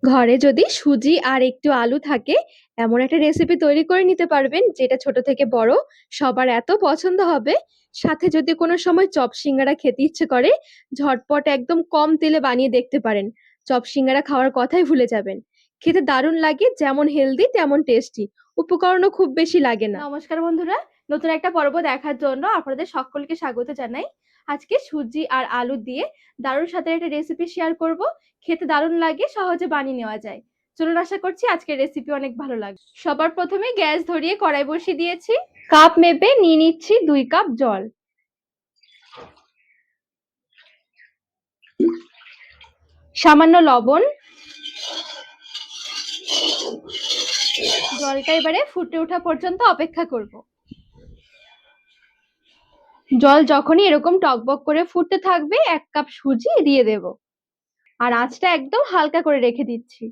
ঘরে যদি সুজি আর একটু আলু থাকে, এমন একটা রেসিপি তৈরি করে নিতে পারবেন যেটা ছোট থেকে বড় সবার এত পছন্দ হবে। সাথে যদি কোনো সময় চপ সিঙ্গারা খেতে ইচ্ছে করে, ঝটপট একদম কম তেলে বানিয়ে দেখতে পারেন। চপ সিঙ্গারা খাওয়ার কথাই ভুলে যাবেন। খেতে দারুণ লাগে, যেমন হেলদি তেমন টেস্টি। উপকরণও খুব বেশি লাগে না। নমস্কার বন্ধুরা, নতুন একটা পর্ব দেখার জন্য আপনাদের সকলকে স্বাগত জানাই। আজকে সুজি আর আলু দিয়ে দারুণ স্বাদের একটা রেসিপি শেয়ার করব। খেতে দারুণ লাগে, সহজে বানিয়ে নেওয়া যায়। চলুন, আশা করছি আজকের রেসিপি অনেক ভালো লাগবে। সবার প্রথমে গ্যাস ধরিয়ে কড়াই বসিয়ে দিয়েছি। কাপ মেপে নিয়ে নিচ্ছি 2 কাপ জল। সামান্য লবণ। জলটা এবারে ফুটে ওঠা পর্যন্ত অপেক্ষা করব। জল যখনই এরকম টকবক করে ফুটতে থাকবে, 1 কাপ সুজি দিয়ে দেব। আর আঁচটা একদম হালকা করে রেখে দিচ্ছি।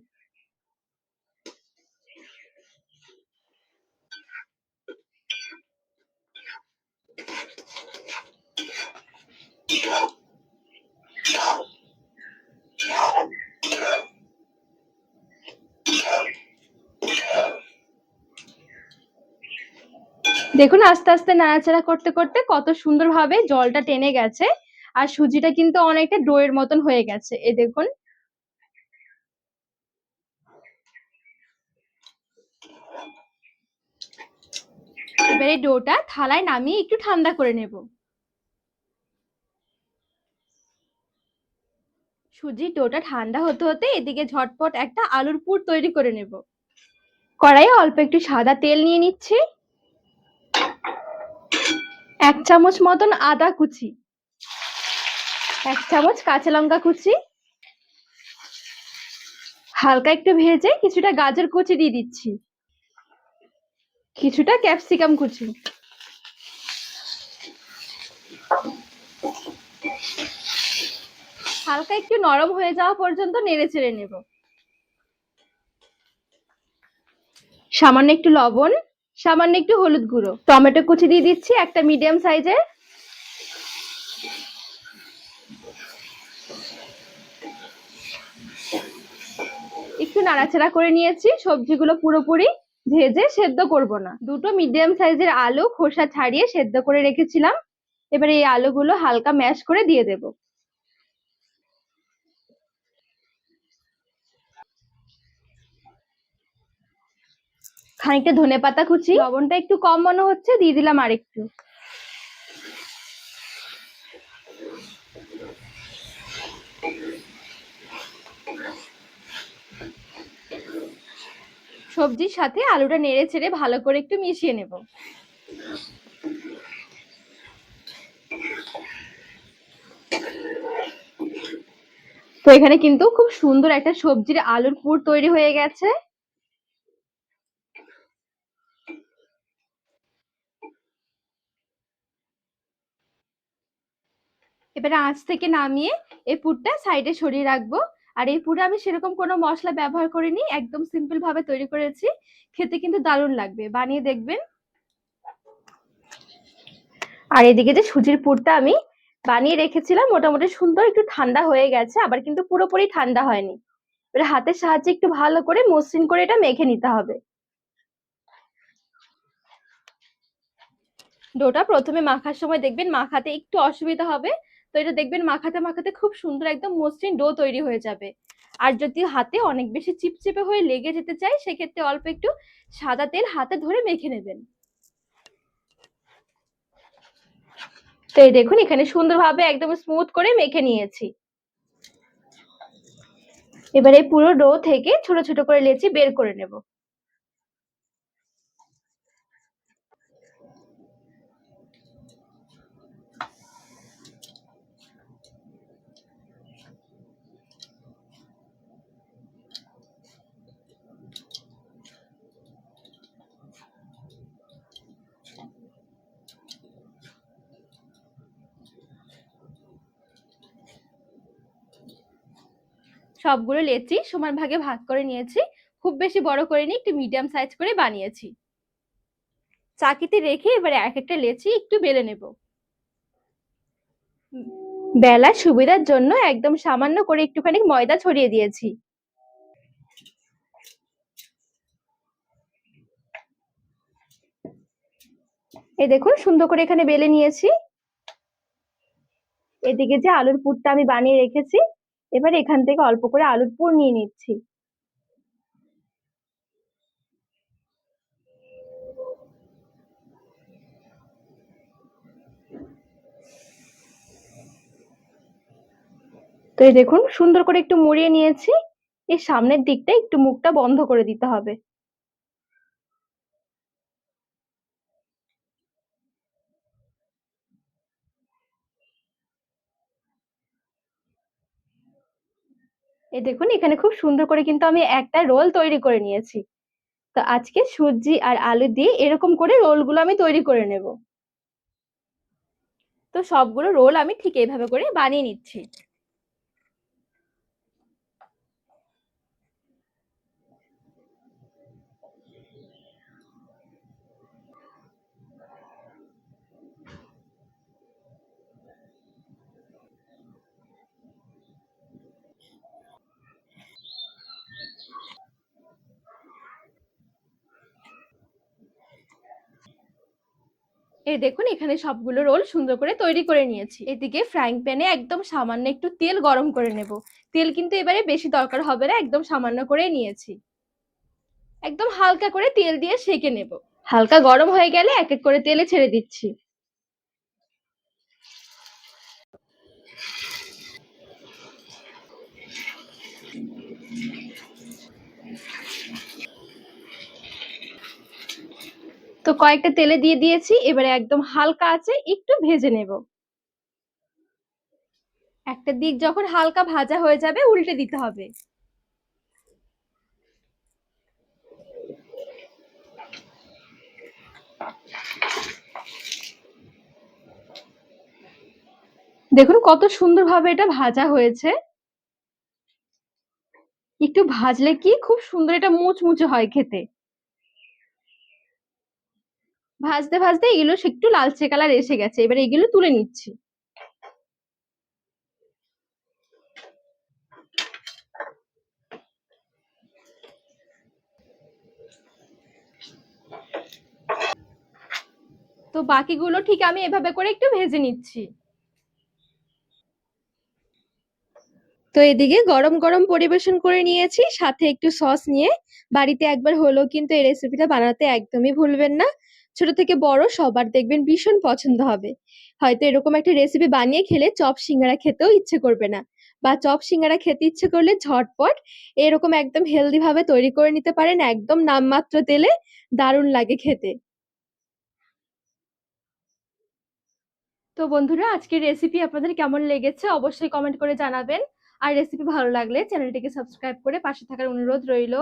দেখুন, আস্তে আস্তে নাড়াচাড়া করতে করতে কত সুন্দরভাবে জলটা টেনে গেছে। আর সুজিটা কিন্তু অনেকটা ডোয়ের মতন হয়ে গেছে, এই দেখুন। এবারে ডোটা থালায় নামিয়ে একটু ঠান্ডা করে নেব। সুজির ডোটা ঠান্ডা হতে হতে এদিকে ঝটপট একটা আলুর পুর তৈরি করে নেব। কড়াইয়ে অল্প একটু সাদা তেল নিয়ে নিচ্ছি। 1 চামচ মতন আদা কুচি, 1 চামচ কাঁচা লঙ্কা কুচি, হালকা একটু ভেজে কিছুটা গাজর কুচি দিয়ে দিচ্ছি, কিছুটা ক্যাপসিকাম কুচি। হালকা একটু নরম হয়ে যাওয়া পর্যন্ত নেড়ে চেড়ে নেব। সামান্য একটু লবণ, সামান্য একটু হলুদ গুঁড়ো, টমেটো কুচি দিয়ে দিচ্ছি একটা মিডিয়াম সাইজের। একটু নাড়াচাড়া করে নিয়েছি। সবজিগুলো পুরোপুরি ভেজে সেদ্ধ করব না। দুটো মিডিয়াম সাইজের আলু খোসা ছাড়িয়ে সেদ্ধ করে রেখেছিলাম। এবারে এই আলুগুলো হালকা ম্যাশ করে দিয়ে দেব। খানিকটা ধনেপাতা কুচি, লবণটা একটু কম মনে হচ্ছে, দিয়ে দিলাম আরেকটু। সবজির সাথে আলুটা নেড়ে চেড়ে ভালো করে একটু মিশিয়ে নেব। তো এখানে কিন্তু খুব সুন্দর একটা সবজির আলুর পুর তৈরি হয়ে গেছে। এবারে আঁচ থেকে নামিয়ে এই পুরটা সাইডে সরিয়ে রাখবো। আর এই পুরে আমি সেরকম কোনো মশলা ব্যবহার করিনি, একদম সিম্পল ভাবে তৈরি করেছি। খেতে কিন্তু দারুণ লাগবে, বানিয়ে দেখবেন। আর এদিকে যে সুজির পুরটা আমি বানিয়ে রেখেছিলাম, মোটামুটি সুন্দর একটু ঠান্ডা হয়ে গেছে, আবার কিন্তু পুরোপুরি ঠান্ডা হয়নি। এবারে হাতের সাহায্যে একটু ভালো করে মসৃণ করে এটা মেখে নিতে হবে। ডোটা প্রথমে মাখার সময় দেখবেন মাখাতে একটু অসুবিধা হবে। তো এটা দেখবেন মাখাতে মাখাতে খুব সুন্দর একদম মসৃণ ডো তৈরি হয়ে যাবে। আর যদি হাতে অনেক বেশি চিপচিপে হয়ে লেগে যেতে চায়, সেক্ষেত্রে অল্প একটু সাদা তেল হাতে ধরে মেখে নেবেন। তো এই দেখুন, এখানে সুন্দরভাবে একদম স্মুথ করে মেখে নিয়েছি। এবারে পুরো ডো থেকে ছোট ছোট করে লেচি বের করে নেব। সবগুলো লেচি সমান ভাগে ভাগ করে নিয়েছি। খুব বেশি বড় করিনি, একটু মিডিয়াম সাইজ করে বানিয়েছি। চাকিতে রেখে এবারে এক একটা লেচি একটু বেলে নেব। বেলার সুবিধার জন্য একদম সামান্য করে একটুখানি ময়দা ছড়িয়ে দিয়েছি। এই দেখুন সুন্দর করে এখানে বেলে নিয়েছি। এদিকে যে আলুর পুরটা আমি বানিয়ে রেখেছি, এবার এখান থেকে অল্প করে আলুর পুর নিয়ে নিচ্ছি। তো এই দেখুন সুন্দর করে একটু মুড়িয়ে নিয়েছি। এই সামনের দিকটা একটু মুখটা বন্ধ করে দিতে হবে। এই দেখুন এখানে খুব সুন্দর করে কিন্তু আমি একটা রোল তৈরি করে নিয়েছি। তো আজকে সুজি আর আলু দিয়ে এরকম করে রোলগুলো আমি তৈরি করে নেব। তো সবগুলো রোল আমি ঠিক এইভাবে করে বানিয়ে নিচ্ছি। এই দেখুন এখানে সবগুলো রোল সুন্দর করে তৈরি করে নিয়েছি। এদিকে ফ্রাইং প্যানে একদম সামান্য একটু তেল গরম করে নেব। তেল কিন্তু এবারে বেশি দরকার হবে না, একদম সামান্য করে নিয়েছি। একদম হালকা করে তেল দিয়ে সেঁকে নেব। হালকা গরম হয়ে গেলে এক এক করে তেলে ছেড়ে দিচ্ছি। তো কয়েকটা তেলে দিয়ে দিয়েছি, এবারে একদম হালকা আছে একটু ভেজে নেব। একটা দিক যখন হালকা ভাজা হয়ে যাবে উল্টে দিতে হবে। দেখুন কত সুন্দরভাবে এটা ভাজা হয়েছে। একটু ভাজলে কি খুব সুন্দর এটা মুচমুচে হয় খেতে। ভাজতে ভাজতে এগুলো একটু লালচে কালার এসে গেছে, এবার এগুলো তুলে নিচ্ছি। তো বাকিগুলো ঠিক আমি এভাবে করে একটু ভেজে নিচ্ছি। তো এদিকে গরম গরম পরিবেশন করে নিয়েছি, সাথে একটু সস নিয়ে। বাড়িতে একবার হলেও কিন্তু এই রেসিপিটা বানাতে একদমই ভুলবেন না। ছোট থেকে বড় সবার দেখবেন ভীষণ পছন্দ হবে। হয়তো এরকম একটা রেসিপি বানিয়ে খেলে চপ সিঙ্গারা খেতেও ইচ্ছে করবে না, বা চপ সিঙ্গারা খেতে ইচ্ছে করলে ঝটপট এরকম একদম হেলদি ভাবে তৈরি করে নিতে পারেন, একদম নামমাত্র তেলে। দারুণ লাগে খেতে। তো বন্ধুরা আজকের রেসিপি আপনাদের কেমন লেগেছে অবশ্যই কমেন্ট করে জানাবেন। আর রেসিপি ভালো লাগলে চ্যানেলটিকে সাবস্ক্রাইব করে পাশে থাকার অনুরোধ রইল।